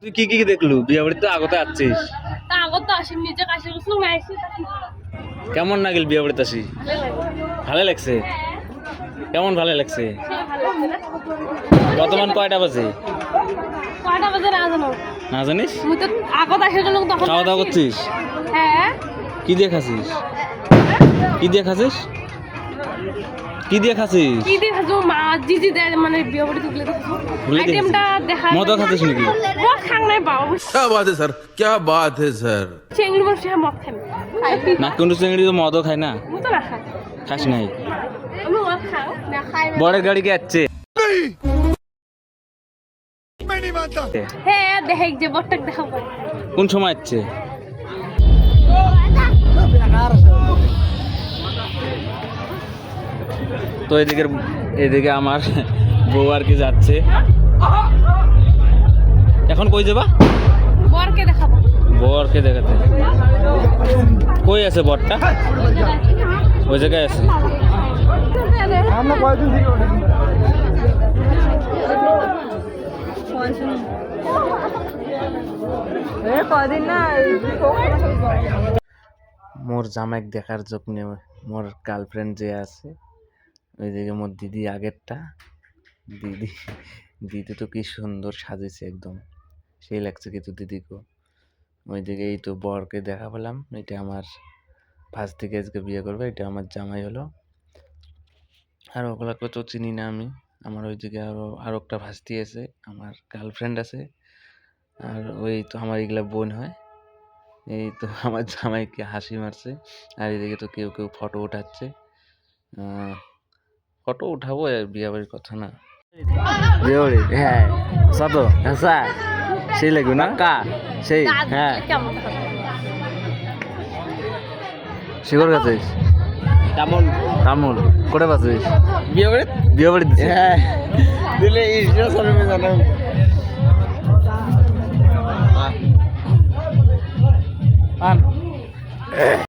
তুই কি কি দেখলু বিয়ে বাড়িতে আগতে আসছিস? তা আগত তো আসি নিজে কাছে গেছিল না আইছি তা কি করা? কেমন লাগিল বিয়ে বাড়িতে আসি? ভালো লাগে। ভালো লাগছে? কেমন ভালো লাগছে? সে ভালো লাগছে না? বর্তমান কয়টা বাজে কয়টা বাজে না জানো? না জানিস? মুই তো আগত আসি গেল তখন খাওয়া দাওয়া আসি। করছিস? হ্যাঁ কি দিয়ে খাচ্ছিস? কি দিয়ে খাচ্ছিস? কি দিয়ে খাচ্ছিস? কি দেখা যাও মা জিজি দেয় মানে বিয়ে বাড়ি তুলে দেখছো ভুলে গেছিস? আইটেমটা দেখা মদও খাচ্ছিস নাকি? মদ খাং নাই বাবা क्या बात है सर क्या बात है सर চেংড়ি বসে মদ খাই না কিন্তু চিংড়ি তো মদও খায় না। মুই তো না খাই খাস নাই? আমি মদ খাও না খাই না। বরের গাড়ি কে আসছে? হ্যাঁ দেখে যে বটটাক দেখা পাই কোন সময় আসছে? তো এদিকে আমার বউ আর কি যাচ্ছে। এখন কই যাবা? বরকে দেখাবো বরকে দেখাতে। কই আছে বরটা? ওই জায়গায় আছে। মোর জামাইক দেখার জন্য মোর গার্লফ্রেন্ড যে আছে ওইদিকে মোর দিদি আগেরটা দিদি দিদি তো কি সুন্দর সাজেছে একদম সেই লাগছে কিন্তু দিদিকে। ওইদিকে এই তো বরকে দেখা পেলাম, এটা আমার ভাজ থেকে আজকে বিয়ে করবে, এটা আমার জামাই হলো। আর ওগুলাকে তো চিনি না আমি। আমার ওইদিকে আরো একটা ভাস্তি আছে, আমার গার্লফ্রেন্ড আছে, আর ওই তো আমার এগুলা বোন হয়। এই তো আমার জামাইকে হাসি মারছে, আর এদিকে তো কেউ কেউ ফটো উঠাচ্ছে। ফটো উঠাবো, বিয়ে বাড়ির কথা না। বিয়ে বাড়ি হ্যাঁ সাতো হ্যাঁ সেই লাগবে না কা সেই হ্যাঁ কেমন দেখাবো শিকর গাছিস তামুল তামুল করে বাছিস বিয়ে বাড়ি বিয়ে বাড়ি হ্যাঁ দিলে ইসরা চলবে জানো।